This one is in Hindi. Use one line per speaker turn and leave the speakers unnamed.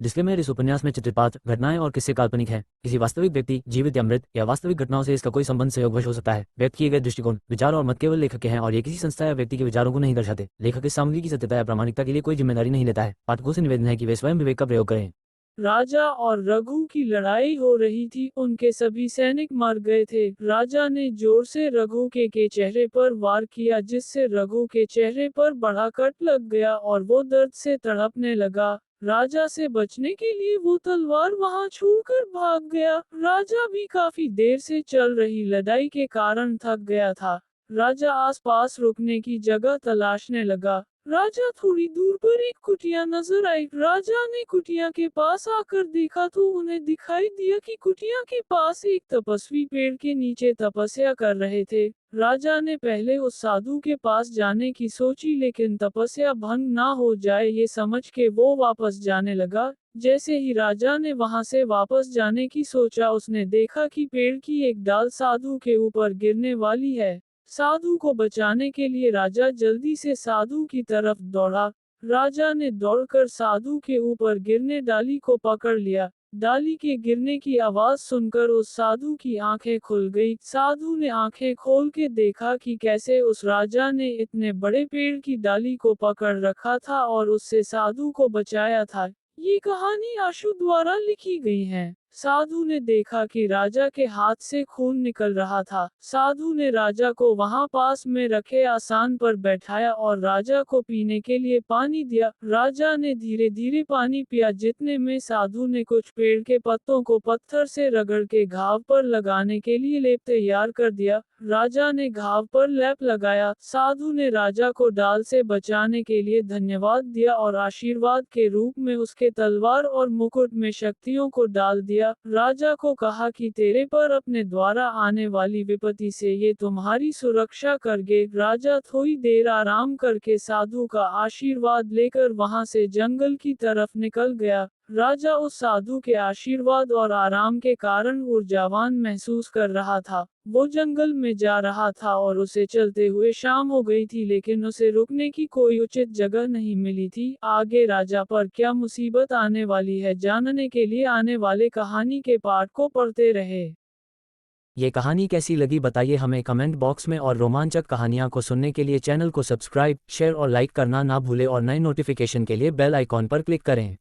डिस्क्लेमर, इस उपन्यास में चित्रित पात्र, घटनाएं और किस्से काल्पनिक हैं। किसी वास्तविक व्यक्ति, जीवित या मृत, या वास्तविक घटनाओं से इसका कोई संबंध संयोगवश हो सकता है। व्यक्त किए गए दृष्टिकोण, विचार और मत केवल लेखक के हैं और ये किसी संस्था या व्यक्ति के विचारों को नहीं दर्शाते। लेखक इस सामग्री की सत्यता या प्रामाणिकता के लिए कोई जिम्मेदारी नहीं लेता है। पाठकों से निवेदन है कि वे स्वयं विवेक का प्रयोग करें।
राजा और रघु की लड़ाई हो रही थी। उनके सभी सैनिक मर गए थे। राजा ने जोर से रघु के चेहरे पर वार किया, जिससे रघु के चेहरे पर बड़ा कट लग गया और वो दर्द से तड़पने लगा। राजा से बचने के लिए वो तलवार वहां छोड़कर भाग गया। राजा भी काफी देर से चल रही लड़ाई के कारण थक गया था। राजा आसपास रुकने की जगह तलाशने लगा। राजा थोड़ी दूर पर एक कुटिया नजर आई। राजा ने कुटिया के पास आकर देखा तो उन्हें दिखाई दिया कि कुटिया के पास एक तपस्वी पेड़ के नीचे तपस्या कर रहे थे। राजा ने पहले उस साधु के पास जाने की सोची, लेकिन तपस्या भंग ना हो जाए ये समझ के वो वापस जाने लगा। जैसे ही राजा ने वहां से वापस जाने की सोचा, उसने देखा कि पेड़ की एक डाल साधु के ऊपर गिरने वाली है। साधु को बचाने के लिए राजा जल्दी से साधु की तरफ दौड़ा। राजा ने दौड़कर साधु के ऊपर गिरने डाली को पकड़ लिया। डाली के गिरने की आवाज सुनकर उस साधु की आंखें खुल गई। साधु ने आंखें खोल के देखा कि कैसे उस राजा ने इतने बड़े पेड़ की डाली को पकड़ रखा था और उससे साधु को बचाया था। ये कहानी आशु द्वारा लिखी गई है। साधु ने देखा कि राजा के हाथ से खून निकल रहा था। साधु ने राजा को वहां पास में रखे आसन पर बैठाया और राजा को पीने के लिए पानी दिया। राजा ने धीरे धीरे पानी पिया, जितने में साधु ने कुछ पेड़ के पत्तों को पत्थर से रगड़ के घाव पर लगाने के लिए लेप तैयार कर दिया। राजा ने घाव पर लेप लगाया। साधु ने राजा को डाल से बचाने के लिए धन्यवाद दिया और आशीर्वाद के रूप में उसके तलवार और मुकुट में शक्तियों को डाल दिया। राजा को कहा कि तेरे पर अपने द्वारा आने वाली विपत्ति से ये तुम्हारी सुरक्षा करगे। राजा थोड़ी देर आराम करके साधु का आशीर्वाद लेकर वहां से जंगल की तरफ निकल गया। राजा उस साधु के आशीर्वाद और आराम के कारण ऊर्जावान महसूस कर रहा था। वो जंगल में जा रहा था और उसे चलते हुए शाम हो गई थी, लेकिन उसे रुकने की कोई उचित जगह नहीं मिली थी। आगे राजा पर क्या मुसीबत आने वाली है जानने के लिए आने वाले कहानी के पार्ट को पढ़ते रहे।
ये कहानी कैसी लगी बताइए हमें कमेंट बॉक्स में, और रोमांचक कहानियां को सुनने के लिए चैनल को सब्सक्राइब, शेयर और लाइक करना ना भूले और नए नोटिफिकेशन के लिए बेल आइकॉन पर क्लिक करें।